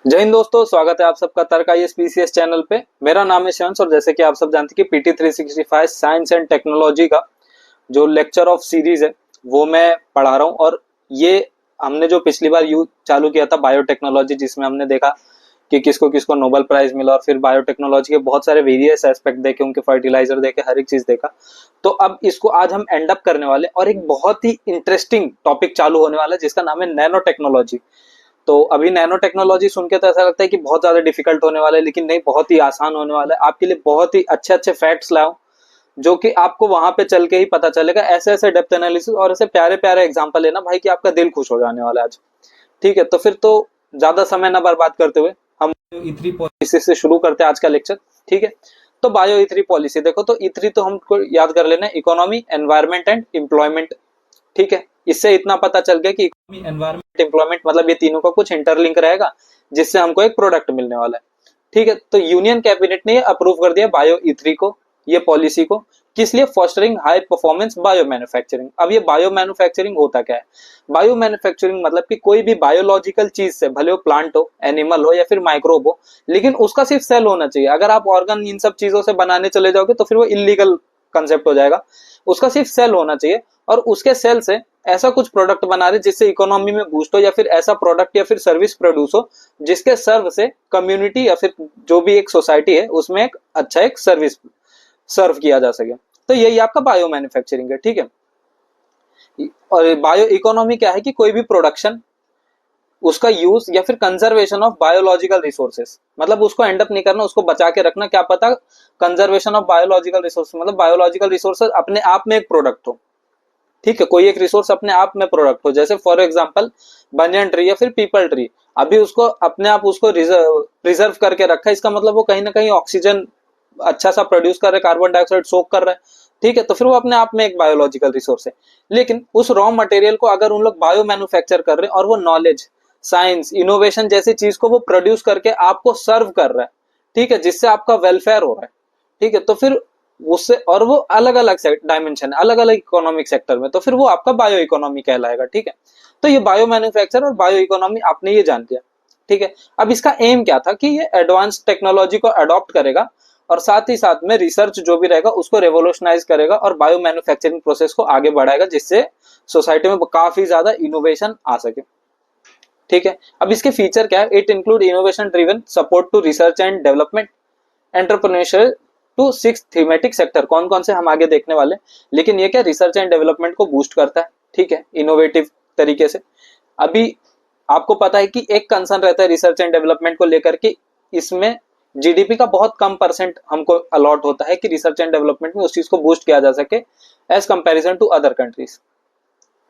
जय हिंद दोस्तों, स्वागत है आप सबका तर्क आईएएस पीसीएस चैनल पे। मेरा नाम है शिवांश और जैसे कि आप सब जानते हैं कि पीटी 365 साइंस एंड टेक्नोलॉजी का जो लेक्चर ऑफ सीरीज है वो मैं पढ़ा रहा हूँ। और ये हमने जो पिछली बार यू चालू किया था बायोटेक्नोलॉजी, जिसमें हमने देखा कि किसको किसको नोबेल प्राइज मिला और फिर बायोटेक्नोलॉजी के बहुत सारे वेरियस एस्पेक्ट देखे, उनके फर्टिलाइजर देखे, हर एक चीज देखा। तो अब इसको आज हम एंड अप करने वाले और एक बहुत ही इंटरेस्टिंग टॉपिक चालू होने वाला है जिसका नाम है नैनो टेक्नोलॉजी। तो अभी नैनो टेक्नोलॉजी सुन के तो ऐसा लगता है कि बहुत ज्यादा डिफिकल्ट होने वाला है, लेकिन नहीं, बहुत ही आसान होने वाला है। आपके लिए बहुत ही अच्छे अच्छे फैक्ट्स लाऊं जो कि आपको वहां पे चल के ही पता चलेगा। ऐसे ऐसे डेप्थ एनालिसिस और ऐसे प्यारे प्यारे एग्जांपल लेना भाई कि आपका दिल खुश हो जाने वाला है आज। ठीक है, तो फिर तो ज्यादा समय ना बर्बाद करते हुए हम ई3 पॉलिसी से शुरू करते हैं आज का लेक्चर। ठीक है, तो बायो ई3 पॉलिसी देखो, तो ई3 तो हमको याद कर लेना, इकोनॉमी, एनवायरमेंट एंड एम्प्लॉयमेंट। ठीक है, इससे इतना पता चल गया कि इकोनॉमी, एनवायरमेंट, एम्प्लॉयमेंट मतलब ये तीनों का कुछ इंटरलिंक रहेगा जिससे हमको एक प्रोडक्ट मिलने वाला है। ठीक है, तो यूनियन कैबिनेट ने अप्रूव कर दिया बायो ई3 को, ये पॉलिसी को। किस लिए? Fostering high performance bio manufacturing. अब ये बायो मैन्युफैक्चरिंग होता क्या है? बायो मैन्युफैक्चरिंग मतलब कि कोई भी बायोलॉजिकल चीज से, भले वो प्लांट हो, एनिमल हो या फिर माइक्रोब हो, लेकिन उसका सिर्फ सेल होना चाहिए। अगर आप ऑर्गन इन सब चीजों से बनाने चले जाओगे तो फिर वो इलीगल कंसेप्ट हो जाएगा। उसका सिर्फ सेल होना चाहिए और उसके सेल से ऐसा कुछ प्रोडक्ट बना रहे जिससे इकोनॉमी में बूस्ट हो, या फिर ऐसा प्रोडक्ट या फिर सर्विस प्रोड्यूस हो जिसके सर्व से कम्युनिटी या फिर जो भी एक सोसाइटी है उसमें एक अच्छा एक सर्विस सर्व किया जा सके। तो यही आपका बायो मैन्युफैक्चरिंग है। ठीक है, और बायो इकोनॉमी क्या है कि कोई भी प्रोडक्शन, उसका यूज या फिर कंजर्वेशन ऑफ बायोलॉजिकल रिसोर्सेस, मतलब उसको एंड अप नहीं करना, उसको बचा के रखना। क्या पता कंजर्वेशन ऑफ बायोलॉजिकल रिसोर्सेस मतलब बायोलॉजिकल रिसोर्सेस अपने आप में एक प्रोडक्ट हो। ठीक है, कोई एक रिसोर्स अपने आप में प्रोडक्ट हो, जैसे फॉर एग्जांपल बनियन ट्री या फिर पीपल ट्री। अभी उसको अपने आप उसको प्रिजर्व करके रखा है, इसका मतलब वो कहीं ना कहीं ऑक्सीजन अच्छा सा प्रोड्यूस कर रहा है, कार्बन डाइऑक्साइड सोक कर रहा है। ठीक है, तो फिर वो अपने आप में एक बायोलॉजिकल रिसोर्स है। लेकिन उस रॉ मटेरियल को अगर उन लोग बायो मैन्युफैक्चर कर रहे हैं और वो नॉलेज, साइंस, इनोवेशन जैसी चीज को वो प्रोड्यूस करके आपको सर्व कर रहा है, ठीक है, जिससे आपका वेलफेयर हो रहा है। ठीक है, तो फिर उससे, और वो अलग अलग डायमेंशन है, अलग अलग इकोनॉमिक सेक्टर में, तो फिर वो आपका बायो इकोनॉमी कहलाएगा। ठीक है, तो ये बायो मैन्युफैक्चर और बायो इकोनॉमी आपने ये जान लिया। ठीक है, अब इसका एम क्या था कि ये एडवांस टेक्नोलॉजी को अडॉप्ट करेगा और साथ ही साथ में रिसर्च जो भी रहेगा उसको रेवोल्यूशनाइज करेगा और बायो मैन्युफैक्चरिंग प्रोसेस को आगे बढ़ाएगा, जिससे सोसाइटी में काफी ज्यादा इनोवेशन आ सके। ठीक है, अब इसके फीचर क्या है? It include innovation driven support to research and development, entrepreneurship to 6 thematic sector. कौन कौन से हम आगे देखने वाले, लेकिन ये क्या रिसर्च एंड डेवलपमेंट को बूस्ट करता है। ठीक है, इनोवेटिव तरीके से। अभी आपको पता है कि एक कंसर्न रहता है रिसर्च एंड डेवलपमेंट को लेकर के, इसमें जीडीपी का बहुत कम परसेंट हमको अलॉट होता है कि रिसर्च एंड डेवलपमेंट में उस चीज को बूस्ट किया जा सके as comparison to other countries.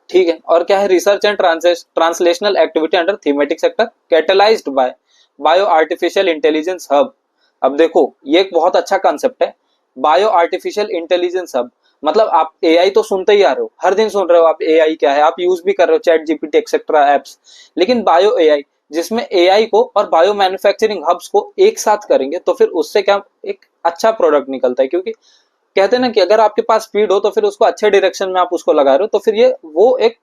ठीक है, और क्या है? Research and translational activity under thematic sector catalysed by bio artificial intelligence hub. अब देखो, ये एक बहुत अच्छा कंसेप्ट है, बायो आर्टिफिशियल इंटेलिजेंस हब। मतलब आप एआई तो सुनते ही आ रहे हो, हर दिन सुन रहे हो आप एआई क्या है, आप यूज भी कर रहे हो चैट जीपीटी एक्सेट्रा एप्स। लेकिन बायो एआई, जिसमें एआई को और बायो मैन्युफैक्चरिंग हब्स को एक साथ करेंगे तो फिर उससे क्या एक अच्छा प्रोडक्ट निकलता है। क्योंकि कहते हैं ना कि अगर आपके पास स्पीड हो तो फिर उसको अच्छे डायरेक्शन में आप उसको लगा रहे हो तो फिर ये वो एक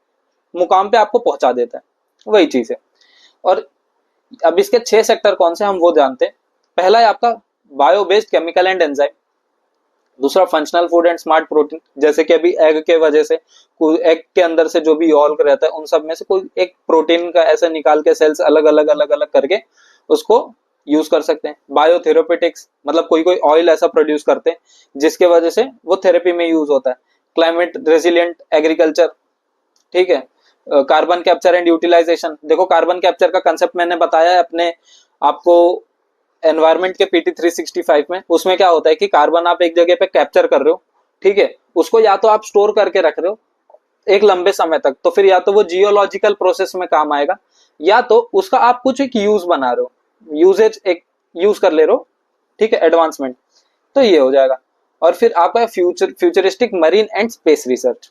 मुकाम पे आपको पहुंचा देता है, वही चीज है। और अब इसके 6 सेक्टर कौन से हम वो जानते हैं। पहला है आपका bio based chemical and enzyme. दूसरा functional food and smart protein, जैसे कि अभी एग के वजह से, एग के अंदर से जो भी यॉल्क रहता है उन सब में से कोई एक प्रोटीन का ऐसे निकाल के सेल्स अलग अलग अलग अलग करके उसको यूज कर सकते हैं। बायोथेरेपेटिक्स मतलब कोई कोई ऑयल ऐसा प्रोड्यूस करते हैं जिसके वजह से वो थेरेपी में यूज होता है। क्लाइमेट रेजिलिएंट एग्रीकल्चर, ठीक है। कार्बन कैप्चर एंड यूटिलाइजेशन, देखो कार्बन कैप्चर का कंसेप्ट मैंने बताया है अपने आपको एनवायरमेंट के पीटी 365 में। उसमें क्या होता है कि कार्बन आप एक जगह पे कैप्चर कर रहे हो, ठीक है, उसको या तो आप स्टोर करके रख रहे हो एक लंबे समय तक, तो फिर या तो वो जियोलॉजिकल प्रोसेस में काम आएगा, या तो उसका आप कुछ एक यूज बना रहे हो, यूजेज एक यूज कर ले रहे हो, ठीक है, एडवांसमेंट, तो ये हो जाएगा। और फिर आपका futuristic marine and space research,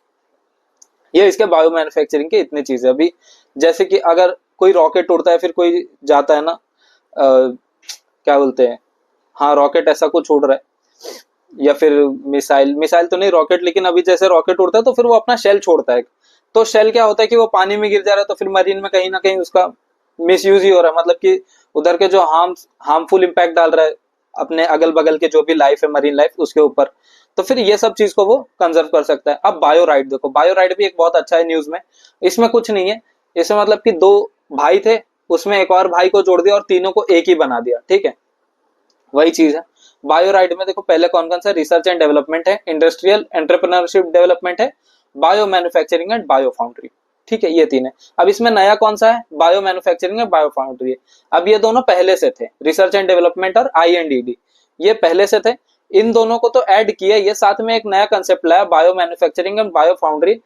ये इसके बायो मैन्युफैक्चरिंग के इतने चीजें। अभी जैसे कि अगर कोई रॉकेट उड़ता है, फिर कोई जाता है ना, क्या बोलते हैं, हाँ रॉकेट ऐसा कुछ उड़ रहा है, या फिर मिसाइल, मिसाइल तो नहीं रॉकेट, लेकिन अभी जैसे रॉकेट उड़ता है तो फिर वो अपना शेल छोड़ता है। तो शेल क्या होता है कि वो पानी में गिर जा रहा है तो फिर मरीन में कहीं ना कहीं उसका मिसयूज ही हो रहा है, मतलब कि उधर के जो हार्मफुल इम्पैक्ट डाल रहा है अपने अगल बगल के जो भी लाइफ है, मरीन लाइफ, उसके ऊपर। तो फिर ये सब चीज को वो कंजर्व कर सकता है। अब बायोराइड देखो, बायोराइड भी एक बहुत अच्छा है न्यूज में। इसमें कुछ नहीं है, इसमें मतलब कि दो भाई थे, उसमें एक और भाई को जोड़ दिया और तीनों को एक ही बना दिया, ठीक है, वही चीज है। बायोराइड में देखो पहले कौन कौन सा रिसर्च एंड डेवलपमेंट है, इंडस्ट्रियल एंटरप्रेन्योरशिप डेवलपमेंट है, bio manufacturing and bio foundry, ठीक है, ये तीन है। अब इसमें नया कौन सा है, bio manufacturing and bio foundry है। अब ये दोनों पहले से थे, रिसर्च एंड डेवलपमेंट और INDD, ये पहले से थे। इन दोनों को तो ऐड किया, ये साथ में एक नया कंसेप्ट लाया, bio manufacturing and bio foundry,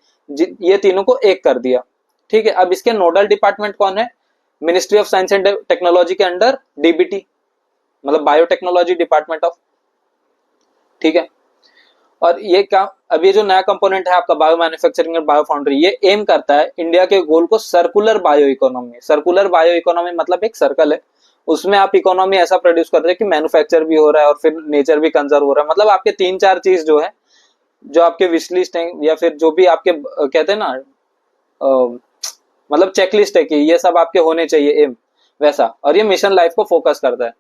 ये तीनों को एक कर दिया, ठीक है। अब इसके नोडल डिपार्टमेंट कौन है, ministry of science and technology के अंडर DBT, मतलब बायोटेक्नोलॉजी डिपार्टमेंट ऑफ, ठीक है। और ये क्या, अब ये जो नया कंपोनेंट है आपका बायो मैन्युफैक्चरिंग और बायो फाउंड्री, ये एम करता है इंडिया के गोल को circular bio economy. Circular bio economy मतलब एक सर्कल है, उसमें आप इकोनॉमी ऐसा प्रोड्यूस कर रहे हैं कि मैन्युफैक्चर भी हो रहा है और फिर नेचर भी कंजर्व हो रहा है। मतलब आपके 3-4 चीज जो है, जो आपके विश लिस्ट है या फिर जो भी आपके कहते हैं ना, मतलब चेकलिस्ट है कि ये सब आपके होने चाहिए एम, वैसा। और ये मिशन लाइफ को फोकस करता है।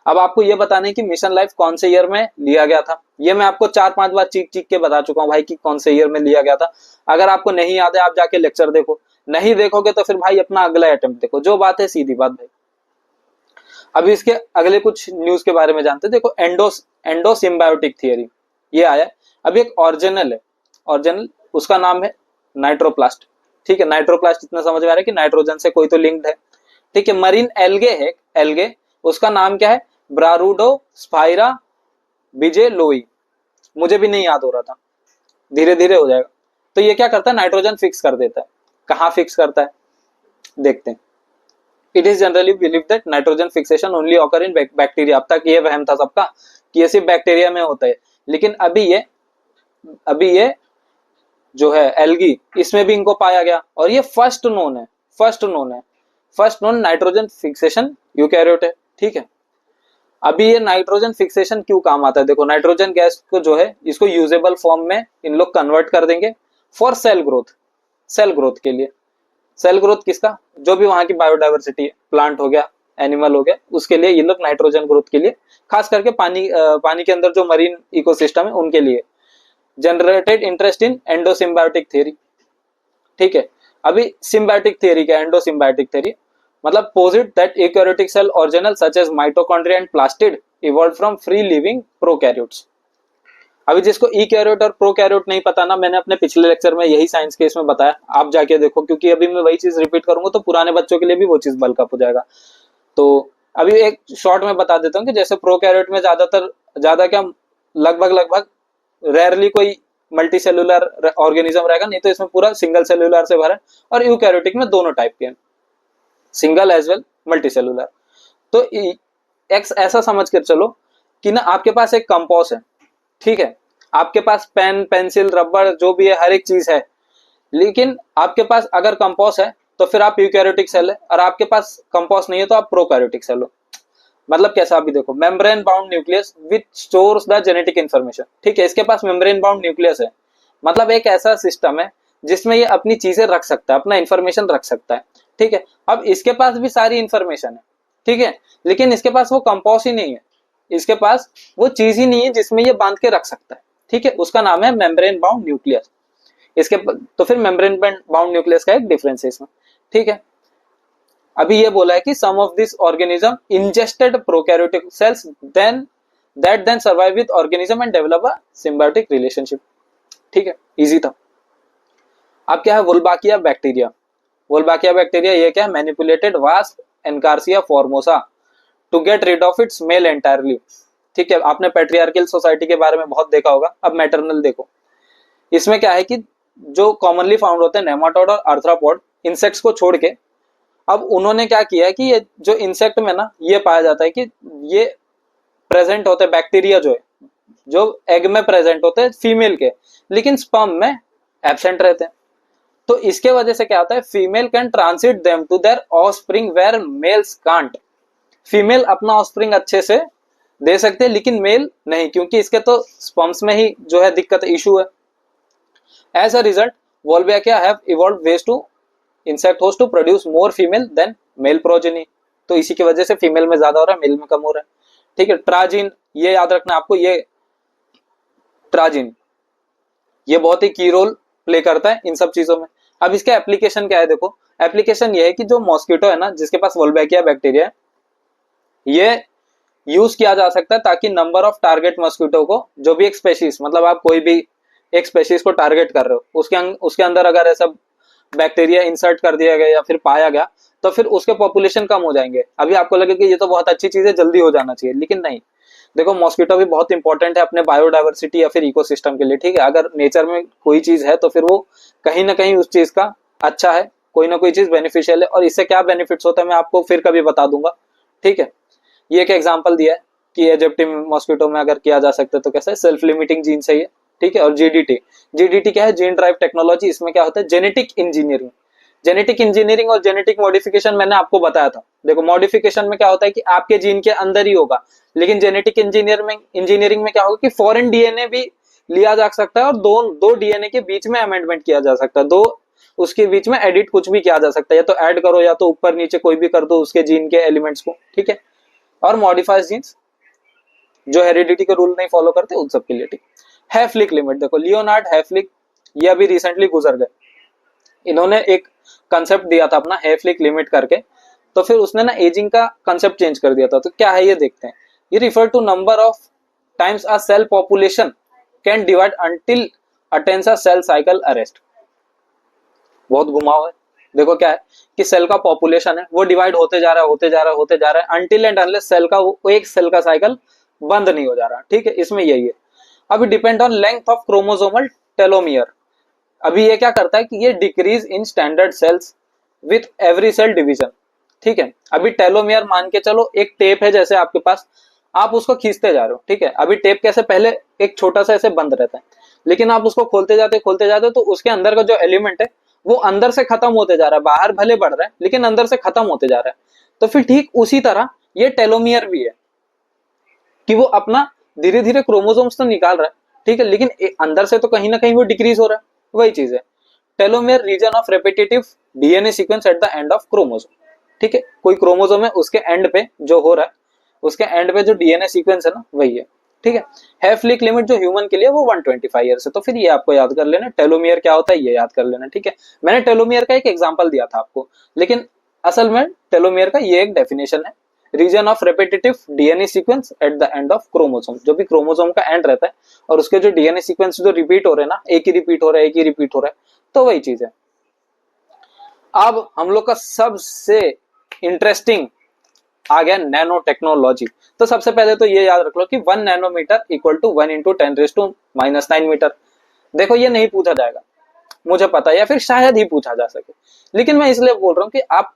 अब आपको ये बताना है कि मिशन लाइफ कौन से ईयर में लिया गया था। ये मैं आपको 4-5 बार चीख चीख के बता चुका हूँ भाई कि कौन से ईयर में लिया गया था। अगर आपको नहीं याद है, आप जाके लेक्चर देखो, नहीं देखोगे तो फिर भाई अपना अगला अटेम्प्ट देखो, जो बात है सीधी बात भाई। अभी इसके अगले कुछ न्यूज के बारे में जानते हैं। देखो एंडो सिम्बायोटिक थियरी, ये आया। अभी एक ऑरिजिनल है, ऑरिजिनल, उसका नाम है नाइट्रोप्लास्ट, ठीक है। नाइट्रोप्लास्ट इतना समझ में आ रहा है कि नाइट्रोजन से कोई तो लिंक्ड है, ठीक है। मरीन एल्गे है, एल्गे, उसका नाम क्या है, ब्रारूडो स्पाइरा बिजेलोई, मुझे भी नहीं याद हो रहा था, धीरे धीरे हो जाएगा। तो ये क्या करता है, नाइट्रोजन फिक्स कर देता है। कहाँ फिक्स करता है देखते हैं। It is generally believe that nitrogen fixation only occur in bacteria. अब तक ये वहम था सबका कि ये सिर्फ बैक्टीरिया में होता है, लेकिन अभी ये जो है एल्गी, इसमें भी इनको पाया गया और ये first known nitrogen fixation eukaryote है, ठीक है। अभी ये नाइट्रोजन फिक्सेशन क्यों काम आता है, देखो नाइट्रोजन गैस को जो है इसको यूजेबल फॉर्म में इन लोग कन्वर्ट कर देंगे फॉर सेल ग्रोथ के लिए। सेल ग्रोथ किसका, जो भी वहां की बायोडाइवर्सिटी है, प्लांट हो गया, एनिमल हो गया, उसके लिए ये लोग नाइट्रोजन ग्रोथ के लिए, खास करके पानी के अंदर जो मरीन इकोसिस्टम है उनके लिए। Generated interest in endosymbiotic theory, ठीक है। अभी सिम्बायोटिक थ्योरी क्या, एंडोसिम्बायोटिक थ्योरी मतलब posit that eukaryotic cell organelle such as mitochondria and plastid evolve from free living prokaryotes. अभी जिसको ईकैरियोट और प्रोकैरियोट नहीं पता ना, मैंने अपने पिछले लेक्चर में यही साइंस के इसमें बताया, आप जाके देखो, क्योंकि अभी मैं वही चीज रिपीट करूंगा तो पुराने बच्चों के लिए भी वो चीज बल्कअप हो जाएगा। तो अभी एक शॉर्ट में बता देता हूँ कि जैसे प्रोकैरियोट में ज्यादा क्या, लगभग रेयरली कोई मल्टी सेलुलर ऑर्गेनिज्म रहेगा, नहीं तो इसमें पूरा सिंगल सेलुलर से भरा है। और यूकैरियोटिक में दोनों टाइप के हैं, single as well multicellular. तो एक्स ऐसा समझ कर चलो कि ना आपके पास एक कंपोज है, ठीक है, आपके पास पेन पेंसिल रबड़ जो भी है हर एक चीज है, लेकिन आपके पास अगर कंपोज है तो फिर आप यूकैरियोटिक सेल है, और आपके पास कंपोज नहीं है तो आप प्रोकैरियोटिक सेल हो। मतलब कैसा, अभी देखो membrane bound nucleus which stores the genetic information, ठीक है, इसके पास मेम्ब्रेन बाउंड न्यूक्लियस है, मतलब एक ऐसा सिस्टम है जिसमें ये अपनी चीजें रख सकता है, अपना इंफॉर्मेशन रख सकता है, ठीक है। अब इसके पास भी सारी इंफॉर्मेशन है, ठीक है, लेकिन इसके पास वो कंपोज ही नहीं है, इसके पास वो चीज ही नहीं है जिसमें ये बांध के रख सकता है, ठीक है, उसका नाम है मेम्ब्रेन बाउंड न्यूक्लियस। इसके तो फिर मेम्ब्रेन बाउंड न्यूक्लियस का एक डिफरेंस है इसमें, ठीक है। अभी ये बोला है कि sum of this organism ingested prokaryotic cells then survive with organism and develop a symbiotic relationship, ठीक है, इजी था। अब क्या है, वुल्बाकिया बैक्टीरिया ये क्या है, manipulated wasp Encarsia formosa to get rid of its male entirely, ठीक है। आपने पैट्रियार्कल सोसाइटी के बारे में बहुत देखा होगा। अब मैटरनल देखो, इसमें क्या है कि जो कॉमनली फाउंड होते हैं नेमाटोड और आर्थ्रोपोड, इंसेक्ट्स को छोड़ के, अब उन्होंने क्या किया है कि ये जो इंसेक्ट में ना ये पाया जाता है कि ये प्रेजेंट होते हैं बैक्टीरिया जो एग में प्रेजेंट होते हैं फीमेल के, लेकिन स्पर्म में एब्सेंट रहते हैं। तो इसके वजह से क्या होता है, female can transit them to their offspring where males can't. Female अपना ऑफस्प्रिंग अच्छे से दे सकते हैं लेकिन मेल नहीं, क्योंकि इसके तो स्पर्म्स में ही जो है दिक्कत, इशू है। As a result Wolbachia have evolved ways to insect host to produce more female than male progeny, तो इसी की वजह से फीमेल में ज्यादा हो रहा है, मेल में कम हो रहा है। ठीक है, ट्राजिन, ये याद रखना आपको, ये ट्राजिन ये बहुत ही की रोल प्ले करता है इन सब चीजों में। अब इसके एप्लीकेशन क्या है, देखो एप्लीकेशन ये है कि जो मॉस्किटो है ना, जिसके पास वोल्बैकिया बैक्टीरिया है, ये यूज किया जा सकता है ताकि नंबर ऑफ टारगेट मॉस्किटो को, जो भी एक स्पेशीज, मतलब आप कोई भी एक स्पेशीज को टारगेट कर रहे हो, उसके अंदर अगर ऐसा बैक्टीरिया इंसर्ट कर दिया गया या फिर पाया गया, तो फिर उसके पॉपुलेशन कम हो जाएंगे। अभी आपको लगे कि ये तो बहुत अच्छी चीज है, जल्दी हो जाना चाहिए, लेकिन नहीं। देखो मॉस्किटो भी बहुत इंपॉर्टेंट है अपने बायोडाइवर्सिटी या फिर इकोसिस्टम के लिए। ठीक है, अगर नेचर में कोई चीज है तो फिर वो कहीं ना कहीं उस चीज का अच्छा है, कोई ना कोई चीज बेनिफिशियल है, और इससे क्या बेनिफिट्स होता है मैं आपको फिर कभी बता दूंगा। ठीक है, ये एक एग्जांपल दिया है कि इजिप्टियन मॉस्किटो में अगर किया जा सकता है तो कैसा है, सेल्फ लिमिटिंग जीन से है। ठीक है, और जीडीटी, जीडीटी क्या है, जीन ड्राइव टेक्नोलॉजी, इसमें क्या होता है, जेनेटिक इंजीनियरिंग। जेनेटिक इंजीनियरिंग और जेनेटिक मॉडिफिकेशन मैंने आपको बताया था। देखो मॉडिफिकेशन में क्या होता है कि आपके जीन के अंदर ही होगा, लेकिन जेनेटिक इंजीनियरिंग में क्या होगा कि फॉरेन डीएनए भी लिया जा सकता है और दो डीएनए के बीच में अमेंडमेंट किया जा सकता है, दो उसके बीच में एडिट कुछ भी किया जा सकता है, या तो ऐड करो या तो ऊपर नीचे कोई भी कर दो उसके जीन के एलिमेंट्स को। ठीक है, और मॉडिफाइड जीन्स जो हेरिडिटी के रूल नहीं फॉलो करते उन सब के लिए। ठीक, हैफ्लिक लिमिट, देखो लियोनार्ड हैफ्लिक ये अभी रिसेंटली गुजर गए, इन्होंने एक कंसेप्ट दिया था अपना हैफ्लिक लिमिट करके, तो फिर उसने ना एजिंग का कंसेप्ट चेंज कर दिया था। तो क्या है ये देखते हैं, ये refer to number of times a cell population can divide until attains a cell cycle arrest. बहुत घुमाव है, देखो क्या है कि सेल का पॉपुलेशन है वो डिवाइड होते जा रहा है, होते जा रहा है, होते जा रहा है, अंटिल एंड अनलेस सेल का वो एक सेल का साइकिल बंद नहीं हो जा रहा। ठीक है, इसमें यही है। अभी depend on length of chromosomal telomere, अभी ये क्या करता है कि ये decrease in standard cells with every cell division. ठीक है, अभी टेलोमियर मान के चलो एक टेप है जैसे आपके पास, आप उसको खींचते जा रहे हो। ठीक है, अभी टेप कैसे पहले एक छोटा सा ऐसे बंद रहता है, लेकिन आप उसको खोलते जाते तो उसके अंदर का जो एलिमेंट है वो अंदर से खत्म होते जा रहा है, बाहर भले बढ़ रहा है लेकिन अंदर से खत्म होते जा रहा है। तो फिर ठीक उसी तरह ये टेलोमियर भी है कि वो अपना धीरे धीरे क्रोमोसोम्स तो निकाल रहा है, ठीक है, लेकिन अंदर से तो कहीं ना कहीं वो डिक्रीज हो रहा है। वही चीज है telomere, region of repetitive DNA sequence at the end of chromosome. ठीक है, कोई क्रोमोसोम है उसके एंड पे जो हो रहा है, उसके एंड पे जो डीएनए सीक्वेंस है ना वही है। ठीक है, हैफ्लिक लिमिट जो ह्यूमन के लिए वो 125 ईयर्स है। तो फिर ये आपको याद कर लेना, टेलोमियर क्या होता है ये याद कर लेना। ठीक है, मैंने टेलोमियर का एक एग्जांपल दिया था आपको, लेकिन असल में टेलोमियर का ये एक डेफिनेशन है, region of repetitive DNA sequence at the end of chromosome, जो भी क्रोमोसोम का एंड रहता है और उसके जो डीएनए सीक्वेंस जो रिपीट हो रहे हैं ना, एक ही रिपीट हो रहा है, एक ही रिपीट हो रहा है, तो वही चीज है। अब हम लोग का सबसे इंटरेस्टिंग आ गया नैनो टेक्नोलॉजी। तो सबसे पहले तो ये याद रख लो कि 1 nanometre equal to 1 into 10⁻⁹ metre. देखो ये नहीं पूछा जाएगा, मुझे पता है, या फिर शायद ही पूछा जा सके, लेकिन मैं इसलिए बोल रहा हूँ कि आप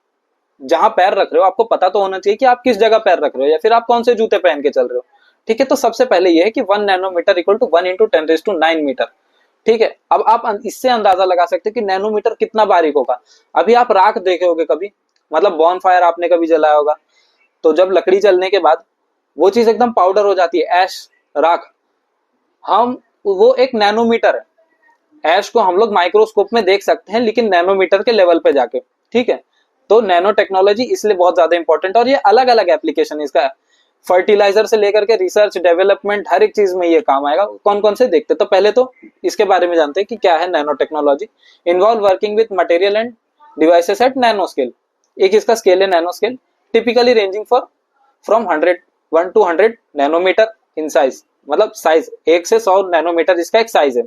जहां पैर रख रहे हो आपको पता तो होना चाहिए कि आप किस जगह पैर रख रहे हो या फिर आप कौन से जूते पहन के चल रहे हो। ठीक है, तो सबसे पहले ये है कि 1 nanometre equal to 1 into 10⁹ metre. ठीक है, अब आप इससे अंदाजा लगा सकते हो कि नैनोमीटर कितना बारीक होगा। अभी आप राख देखे होगे कभी, मतलब बॉन फायर आपने कभी जलाया होगा, तो जब लकड़ी जलने के बाद वो चीज एकदम पाउडर हो जाती है, ऐश, राख, हम वो एक नैनोमीटर है। ऐश को हम लोग माइक्रोस्कोप में देख सकते हैं लेकिन नैनोमीटर के लेवल पे जाके। ठीक है, तो नैनो टेक्नोलॉजी इसलिए बहुत ज्यादा इंपॉर्टेंट है और ये अलग अलग एप्लीकेशन इसका, फर्टिलाइजर से लेकर के रिसर्च डेवलपमेंट हर एक चीज में ये काम आएगा। कौन कौन से देखते, तो पहले तो इसके बारे में जानते हैं कि क्या है nanotechnology. Involve working with material and devices at nano scale, एक इसका स्केल है nano scale, typically ranging from 100 to 100 nanometre in size, मतलब साइज 1 से 100 नैनोमीटर इसका एक साइज है।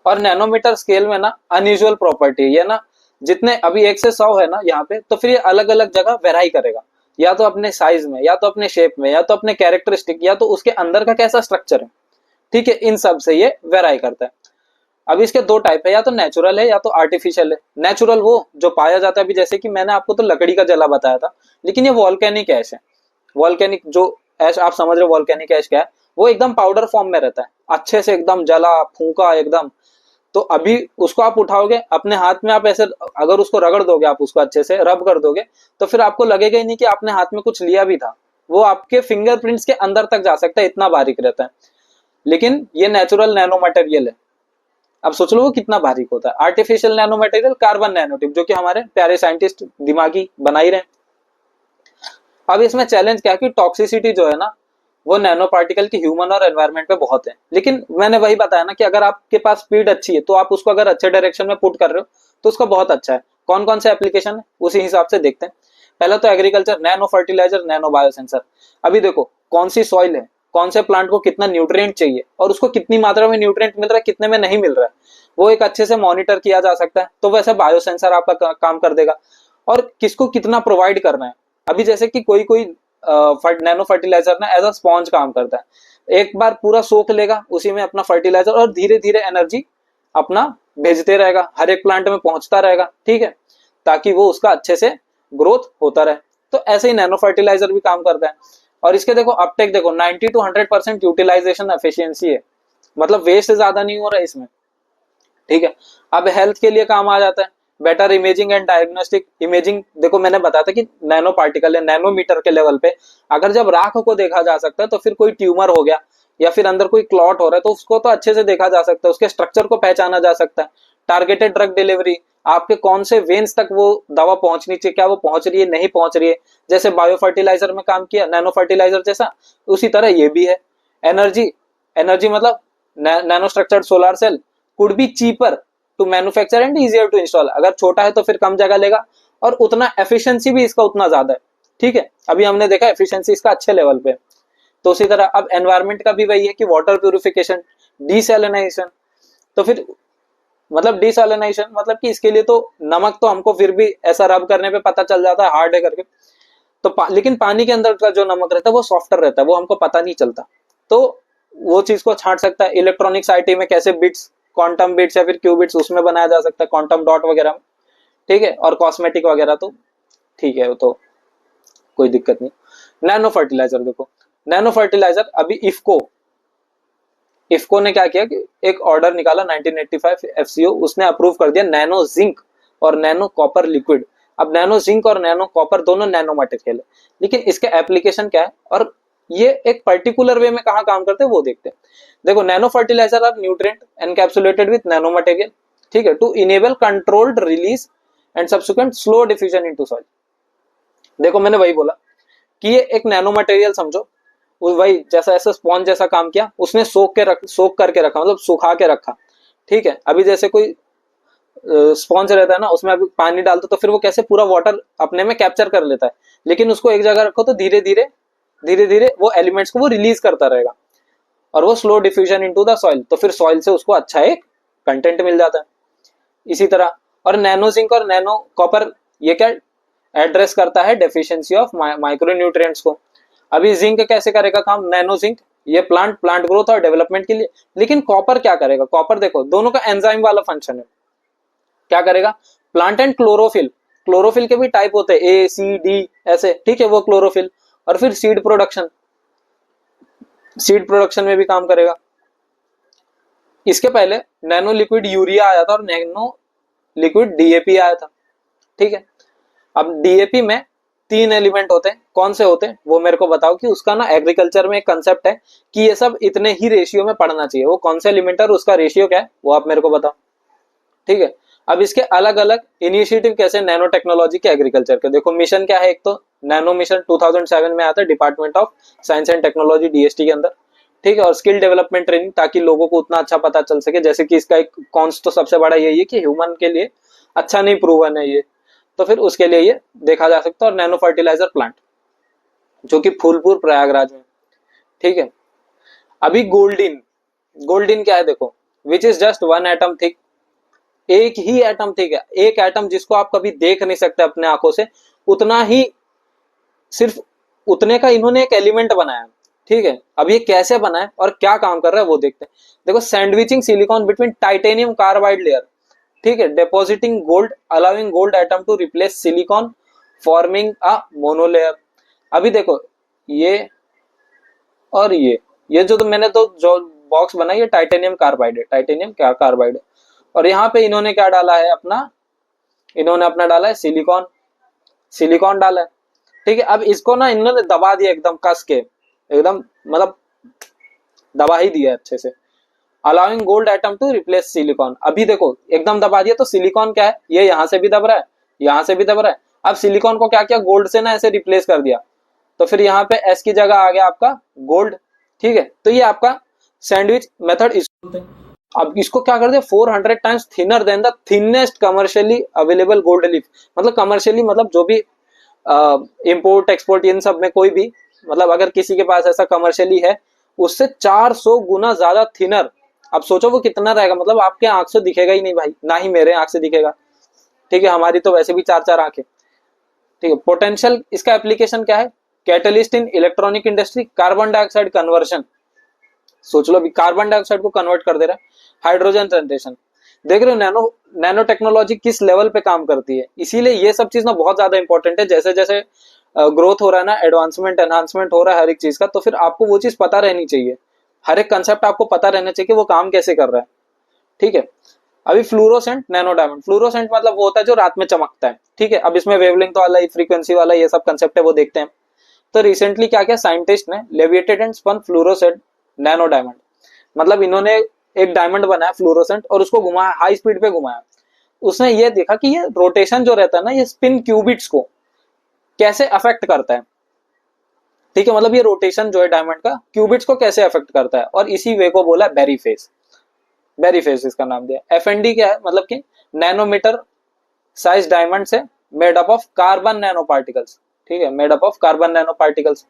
और नैनोमीटर स्केल में ना अनयूजुअल प्रॉपर्टी ये ना, जितने अभी 1 से 100 है ना यहाँ पे, तो फिर ये अलग अलग जगह वेराई करेगा, या तो अपने साइज में, या तो अपने शेप में, या तो अपने कैरेक्टरिस्टिक, या तो उसके अंदर का कैसा स्ट्रक्चर है। ठीक है, इन सब से ये वेराई करता है। अब इसके दो टाइप है, या तो नेचुरल है या तो आर्टिफिशियल है। नेचुरल वो जो पाया जाता है, अभी जैसे कि मैंने आपको तो लकड़ी का जला बताया था, लेकिन ये वॉल्केनिक ऐश है। वॉल्केनिक जो ऐश आप समझ रहे हो, वॉल्केनिक ऐश क्या है, वो एकदम पाउडर फॉर्म में रहता है, अच्छे से एकदम जला फूंका एकदम। तो अभी उसको आप उठाओगे अपने हाथ में, आप ऐसे अगर उसको रगड़ दोगे, आप उसको अच्छे से रब कर दोगे, तो फिर आपको लगेगा ही नहीं कि आपने हाथ में कुछ लिया भी था, वो आपके फिंगरप्रिंट्स के अंदर तक जा सकता है, इतना बारीक रहता है। लेकिन ये नेचुरल नैनो मटेरियल है। अब सोच लो वो कितना बारीक होता है। Artificial nano material, carbon nano tube, जो कि हमारे प्यारे साइंटिस्ट दिमागी बना ही रहे हैं। अब इसमें चैलेंज क्या है कि टॉक्सिसिटी जो है ना वो नैनो पार्टिकल की ह्यूमन और एनवायरनमेंट पे बहुत है। लेकिन मैंने वही बताया ना कि अगर आपके पास स्पीड अच्छी है तो आप उसको अगर अच्छे डायरेक्शन में पुट कर रहे हो तो उसका बहुत अच्छा है। कौन कौन से एप्लीकेशन है उसी हिसाब से देखते हैं। पहला तो agriculture, nano fertiliser, nano biosensor. अभी देखो कौन सी सॉइल है, कौन से प्लांट को कितना न्यूट्रिएंट चाहिए और उसको कितनी मात्रा में न्यूट्रिएंट मिल रहा है, कितने में नहीं मिल रहा है, वो एक अच्छे से मॉनिटर किया जा सकता है। तो वैसे बायोसेंसर आपका काम कर देगा। और किसको कितना प्रोवाइड करना है, अभी जैसे कि कोई कोई नैनो फर्टिलाइजर ना एज अ स्पॉन्ज काम करता है। एक बार पूरा सोख लेगा उसी में अपना फर्टिलाइजर और धीरे धीरे एनर्जी अपना भेजते रहेगा, हर एक प्लांट में पहुंचता रहेगा, ठीक है, ताकि वो उसका अच्छे से ग्रोथ होता रहे। तो ऐसे ही नैनो फर्टिलाइजर भी काम करता है। और इसके देखो अपटेक देखो 90 to 100% यूटिलाइजेशन एफिशिएंसी है, मतलब वेस्ट ज्यादा नहीं हो रहा है इसमें, ठीक है। अब हेल्थ के लिए काम आ जाता है, better imaging and diagnostic imaging. देखो मैंने बताया था कि नैनो पार्टिकल है, नैनोमीटर के लेवल पे अगर जब राख को देखा जा सकता है तो फिर कोई ट्यूमर हो गया या फिर अंदर कोई क्लॉट हो रहा है तो उसको तो अच्छे से देखा जा सकता है, उसके स्ट्रक्चर को पहचाना जा सकता है। टारगेटेड ड्रग डिलीवरी, आपके कौन से वेन्स तक वो दवा पहुंचनी चाहिए, क्या वो पहुंच रही है नहीं पहुंच रही है, जैसे बायो फर्टिलाइजर में काम किया नैनो फर्टिलाइजर जैसा, उसी तरह ये भी है। एनर्जी, एनर्जी मतलब nano structured solar cell could be cheaper to manufacture and easier to install. अगर छोटा है तो फिर कम जगह लेगा और उतना एफिशिएंसी भी इसका उतना ज्यादा है, ठीक है। अभी हमने देखा एफिशिएंसी इसका अच्छे लेवल पे। तो उसी तरह अब एनवायरनमेंट का भी वही है कि वाटर प्यूरिफिकेशन, डिसैलिनेशन। तो फिर मतलब डिसैलिनेशन मतलब कि इसके लिए तो नमक तो हमको फिर भी ऐसा रब करने पे पता चल जाता है हार्ड है करके, तो लेकिन पानी के अंदर का जो नमक रहता है वो सॉफ्टर रहता है, वो हमको पता नहीं चलता। तो वो चीज को छांट सकता है। इलेक्ट्रॉनिक्स आईटी में कैसे बिट्स, क्वांटम बिट्स या फिर क्यूबिट्स उसमें बनाया जा सकता है, क्वांटम डॉट वगैरह में, ठीक है। और कॉस्मेटिक वगैरह तो ठीक है, वो तो कोई दिक्कत नहीं। नैनो फर्टिलाइजर देखो, नैनो फर्टिलाइजर अभी इफको ने क्या किया कि एक ऑर्डर निकाला 1985 एफसीओ, उसने अप्रूव कर दिया नैनो जिंक और नैनो कॉपर लिक्विड। अब नैनो जिंक और नैनो कॉपर दोनों नैनो मटेरियल है, लेकिन इसके एप्लीकेशन क्या है और ये एक पर्टिकुलर वे में कहाँ काम करते हैं वो देखते हैं। देखो nano fertiliser are nutrient encapsulated with nano material, ठीक है, to enable controlled release and subsequent slow diffusion into soil. देखो मैंने वही बोला कि ये एक नैनो मटेरियल समझो, वही जैसा ऐसा स्पॉन्ज जैसा काम किया, उसने सोख करके रखा, मतलब सुखा के रखा, ठीक है। अभी जैसे कोई स्पॉन्ज रहता है ना, उसमें अभी पानी डालते तो फिर वो कैसे पूरा वाटर अपने में कैप्चर कर लेता है, लेकिन उसको एक जगह रखो तो धीरे धीरे वो एलिमेंट्स को वो रिलीज करता रहेगा और वो slow diffusion into the soil, तो फिर सॉइल से उसको अच्छा एक कंटेंट मिल जाता है। इसी तरह और नैनो जिंक और नैनो कॉपर ये क्या एड्रेस करता है, डेफिशिएंसी ऑफ माइक्रो न्यूट्रिएंट्स को। अभी जिंक कैसे करेगा काम, नैनो जिंक ये प्लांट ग्रोथ और डेवलपमेंट के लिए। लेकिन कॉपर क्या करेगा, कॉपर देखो दोनों का एंजाइम वाला फंक्शन है। क्या करेगा, प्लांट एंड क्लोरोफिल, क्लोरोफिल के भी टाइप होते हैं ए सी डी ऐसे, ठीक है, वो क्लोरोफिल। और फिर सीड प्रोडक्शन, सीड प्रोडक्शन में भी काम करेगा। इसके पहले नैनो लिक्विड यूरिया आया था और नैनो लिक्विड डीएपी आया था, ठीक है। अब डीएपी में 3 एलिमेंट होते हैं, कौन से होते हैं वो मेरे को बताओ, कि उसका ना एग्रीकल्चर में एक कंसेप्ट है कि ये सब इतने ही रेशियो में पढ़ना चाहिए, वो कौन से एलिमेंट है और उसका रेशियो क्या है वो आप मेरे को बताओ, ठीक है। अब इसके अलग अलग इनिशिएटिव कैसे नैनो टेक्नोलॉजी के एग्रीकल्चर के, देखो मिशन क्या है, एक तो नैनो मिशन 2007 में आता है department of science and technology DST के अंदर, ठीक है। और स्किल डेवलपमेंट ट्रेनिंग, ताकि लोगों को उतना अच्छा पता चल सके, जैसे कि इसका एक कॉन्स तो सबसे बड़ा यही है कि ह्यूमन के लिए अच्छा नहीं प्रूवन है ये, तो फिर उसके लिए ये देखा जा सकता है। और नैनो फर्टिलाइजर प्लांट जो कि फूलपुर प्रयागराज में, ठीक है। अभी गोल्डिन, गोल्डिन क्या है देखो, which is just 1 atom thick, एक ही एटम थिक है, एक एटम जिसको आप कभी देख नहीं सकते अपने आंखों से, उतना ही, सिर्फ उतने का इन्होंने एक एलिमेंट बनाया, ठीक है। अब ये कैसे बना है और क्या काम कर रहा है वो देखते हैं। देखो sandwiching silicon between titanium carbide layer, ठीक है, depositing gold allowing gold atom to replace silicon forming a monolayer. अभी देखो ये और ये जो तो मैंने तो जो बॉक्स बनाई है टाइटेनियम कार्बाइड है, टाइटेनियम क्या कार्बाइड है, और यहाँ पे इन्होंने क्या डाला है अपना, इन्होंने अपना डाला है सिलिकॉन, सिलिकॉन डाला है, ठीक है। अब इसको ना इन्होंने दबा दिया एकदम कस के, एकदम मतलब दबा ही दिया अच्छे से। Allowing gold atom to replace silicon. अभी देखो एकदम दबा दिया तो सिलिकॉन क्या है, ये यहां से भी दब रहा है, यहां से भी दब रहा है। अब सिलिकॉन को क्या किया, गोल्ड से ना ऐसे रिप्लेस कर दिया, तो फिर यहाँ पे एस की जगह आ गया आपका गोल्ड। ठीक है, तो ये आपका सैंडविच मेथड इसको, अब इसको क्या कर दिया 400 times thinner than the thinnest commercially available gold leaf. मतलब कमर्शियली मतलब जो भी इंपोर्ट एक्सपोर्ट इन सब में कोई भी, मतलब अगर किसी के पास ऐसा कमर्शियली है उससे 400 गुना ज्यादा थिनर। अब सोचो वो कितना रहेगा, मतलब आपके आंख से दिखेगा ही नहीं भाई, ना ही मेरे आंख से दिखेगा। ठीक है, हमारी तो वैसे भी 4-4 आंखें। ठीक है, पोटेंशियल इसका एप्लीकेशन क्या है, catalyst in electronic industry, carbon dioxide conversion. सोच लो अभी कार्बन डाइऑक्साइड को कन्वर्ट कर दे रहा है, हाइड्रोजन जनरेशन। देख रहे हो नैनो टेक्नोलॉजी किस लेवल पे काम करती है। इसीलिए ये सब चीज ना बहुत ज्यादा इंपॉर्टेंट है। जैसे जैसे ग्रोथ हो रहा है ना, एडवांसमेंट एनहांसमेंट हो रहा है हर एक चीज का, तो फिर आपको वो चीज पता रहनी चाहिए, हर एक कंसेप्ट आपको पता रहना चाहिए कि वो काम कैसे कर रहा है। ठीक है, अभी फ्लूरोसेंट नैनो डायमंड, फ्लूरोसेंट मतलब वो होता है जो रात में चमकता है। ठीक है, अब इसमें वेवलेंथ वाला, फ्रीक्वेंसी वाला ये सब कंसेप्ट है, वो देखते हैं। तो रिसेंटली क्या किया साइंटिस्ट ने, levitated and spun fluorescent nano diamond, मतलब इन्होंने एक डायमंड बनाया फ्लूरोसेंट और उसको घुमाया, हाई स्पीड पे घुमाया। उसने ये देखा कि ये रोटेशन जो रहता है ना, ये स्पिन क्यूबिट्स को कैसे अफेक्ट करता है। ठीक है, मतलब ये रोटेशन जो है डायमंड का क्यूबिट्स को कैसे अफेक्ट करता है, और इसी वे को बोला बेरी फेस। बेरी फेस इसका नाम दिया। एफएनडी क्या है, मतलब कि नैनोमीटर साइज डायमंड से made up of carbon nano particles. ठीक है, made up of carbon nano particles.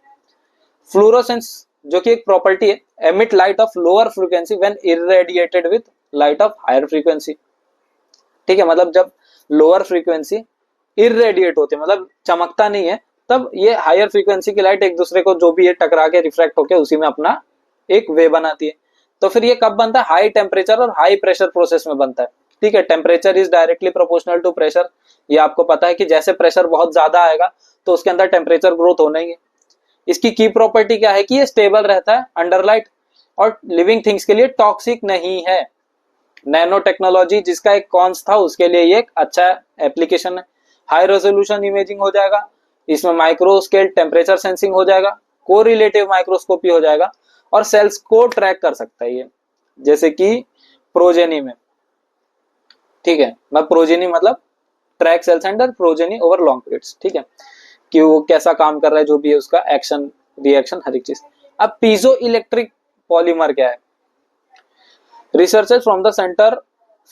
Fluorescence जो कि एक प्रॉपर्टी है, emit light of lower frequency when irradiated with light of higher frequency. ठीक है, मतलब जब लोअर फ्रीक्वेंसी इरेडिएट होती है, मतलब चमकता नहीं है, तब ये हायर फ्रीक्वेंसी की लाइट एक दूसरे को जो भी है टकरा के रिफ्रैक्ट होकर उसी में अपना एक वे बनाती है। तो फिर ये कब बनता है, हाई टेम्परेचर और हाई प्रेशर प्रोसेस में बनता है। ठीक है, temperature is directly proportional to pressure. ये आपको पता है कि जैसे प्रेशर बहुत ज्यादा आएगा तो उसके अंदर टेम्परेचर ग्रोथ होना ही है। इसकी की प्रॉपर्टी क्या है कि ये स्टेबल रहता है अंडर लाइट और लिविंग थिंग्स के लिए टॉक्सिक नहीं है। नैनो टेक्नोलॉजी जिसका एक कॉन्स था उसके लिए ये एक अच्छा एप्लीकेशन है। हाई रेजोल्यूशन इमेजिंग हो जाएगा, इसमें माइक्रो स्केल टेम्परेचर सेंसिंग हो जाएगा, कोरिलेटिव माइक्रोस्कोपी हो जाएगा, और सेल्स को ट्रैक कर सकता है ये, जैसे कि प्रोजेनी में। ठीक है, मैं प्रोजेनी मतलब track cells and progeny over long periods. ठीक है, कि वो कैसा काम कर रहा है, जो भी है उसका एक्शन रिएक्शन हर एक चीज। अब पीजो इलेक्ट्रिक पॉलीमर क्या है, researchers from the centre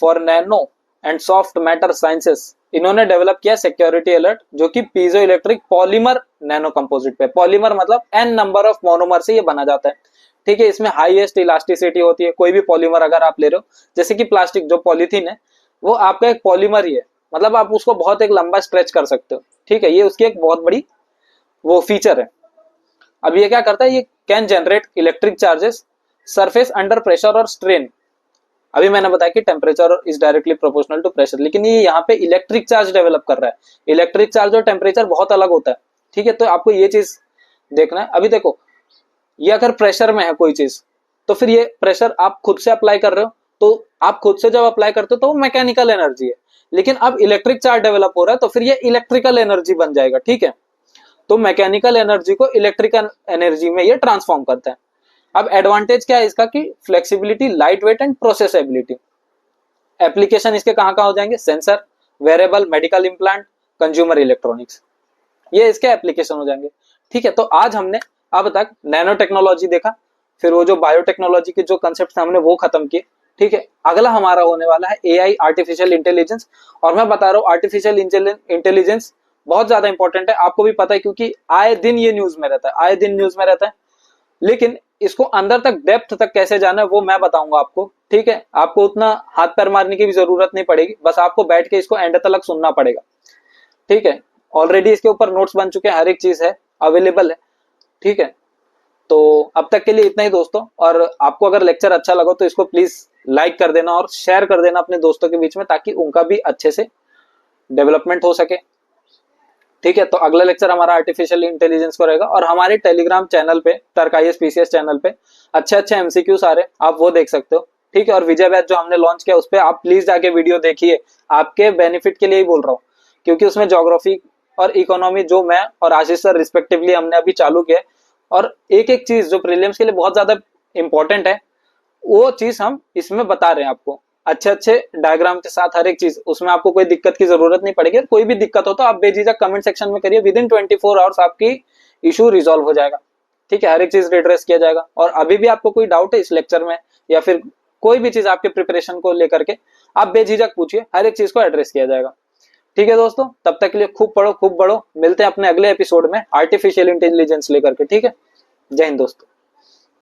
for nano and soft matter sciences, इन्होंने डेवलप किया सिक्योरिटी अलर्ट, जो कि piezo electric polymer nano composite पे। पॉलीमर मतलब एन नंबर ऑफ मोनोमर से ये बना जाता है। ठीक है, इसमें हाईएस्ट इलास्टिसिटी होती है। कोई भी पॉलीमर अगर आप ले रहे हो, जैसे कि प्लास्टिक जो पॉलीथीन है वो आपका एक पॉलीमर ही है, मतलब आप उसको बहुत एक लंबा स्ट्रेच कर सकते हो। ठीक है, ये उसकी एक बहुत बड़ी वो फीचर है। अब ये क्या करता है, ये can generate electric charges surface under pressure और स्ट्रेन। अभी मैंने बताया कि temperature is directly proportional to pressure, लेकिन ये यहाँ पे इलेक्ट्रिक चार्ज डेवलप कर रहा है। इलेक्ट्रिक चार्ज और टेम्परेचर बहुत अलग होता है। ठीक है, तो आपको ये चीज देखना है। अभी देखो ये अगर प्रेशर में है कोई चीज, तो फिर ये प्रेशर आप खुद से अप्लाई कर रहे हो, तो आप खुद से जब अप्लाई करते हो तो वो मैकेनिकल एनर्जी है। लेकिन अब इलेक्ट्रिक चार्ज डेवलप हो रहा है तो फिर ये इलेक्ट्रिकल एनर्जी बन जाएगा। ठीक है, तो मैकेनिकल एनर्जी को इलेक्ट्रिकल एनर्जी में ये ट्रांसफॉर्म करता है। अब एडवांटेज क्या है इसका कि flexibility, light weight and processability. Application इसके कहां कहां हो जाएंगे, sensor, wearable, medical implant, consumer electronics, ये इसके एप्लीकेशन हो जाएंगे। ठीक है, तो आज हमने अब तक नैनो टेक्नोलॉजी देखा, फिर वो जो बायोटेक्नोलॉजी के जो कंसेप्ट हमने वो खत्म किए। ठीक है, अगला हमारा होने वाला है एआई, आर्टिफिशियल इंटेलिजेंस। और मैं बता रहा हूँ आर्टिफिशियल इंटेलिजेंस बहुत ज्यादा इंपॉर्टेंट है, आपको भी पता है क्योंकि आए दिन ये न्यूज में रहता है, आए दिन न्यूज में रहता है। लेकिन इसको अंदर तक, डेप्थ तक कैसे जाना है वो मैं बताऊंगा आपको। ठीक है, आपको उतना हाथ पैर मारने की भी जरूरत नहीं पड़ेगी, बस आपको बैठ के इसको एंड तक सुनना पड़ेगा। ठीक है, ऑलरेडी इसके ऊपर नोट्स बन चुके हैं, हर एक चीज है अवेलेबल है। ठीक है, तो अब तक के लिए इतना ही दोस्तों। और आपको अगर लेक्चर अच्छा लगा तो इसको प्लीज लाइक कर देना और शेयर कर देना अपने दोस्तों के बीच में, ताकि उनका भी अच्छे से डेवलपमेंट हो सके। ठीक है, तो अगला लेक्चर हमारा आर्टिफिशियल इंटेलिजेंस को रहेगा, और हमारे टेलीग्राम चैनल पे, तर्क आईएएस पीसीएस चैनल पे अच्छे अच्छे एमसीक्यूज आ रहे, आप वो देख सकते हो। ठीक है, और विजय बैच जो हमने लॉन्च किया उस पर आप प्लीज जाके वीडियो देखिए, आपके बेनिफिट के लिए ही बोल रहा हूँ, क्योंकि उसमें ज्योग्राफी और इकोनॉमी जो मैं और आशीष सर रिस्पेक्टिवली हमने अभी चालू किया, और एक एक चीज जो प्रीलिम्स के लिए बहुत ज्यादा इंपॉर्टेंट है वो चीज हम इसमें बता रहे हैं आपको, अच्छे अच्छे डायग्राम के साथ हर एक चीज, उसमें आपको कोई दिक्कत की जरूरत नहीं पड़ेगी। और कोई भी दिक्कत हो तो आप बेझिझक कमेंट सेक्शन में करिए, विद इन 24 आवर्स आपकी इशू रिजॉल्व हो जाएगा। ठीक है, हर एक चीज एड्रेस किया जाएगा। और अभी भी आपको कोई डाउट है इस लेक्चर में या फिर कोई भी चीज आपके प्रिपरेशन को लेकर के, आप बेझिझक पूछिए, हर एक चीज को एड्रेस किया जाएगा। ठीक है दोस्तों, तब तक के लिए खूब पढ़ो खूब बढ़ो। मिलते हैं अपने अगले एपिसोड में आर्टिफिशियल इंटेलिजेंस लेकर के। ठीक है, जय हिंद दोस्तों।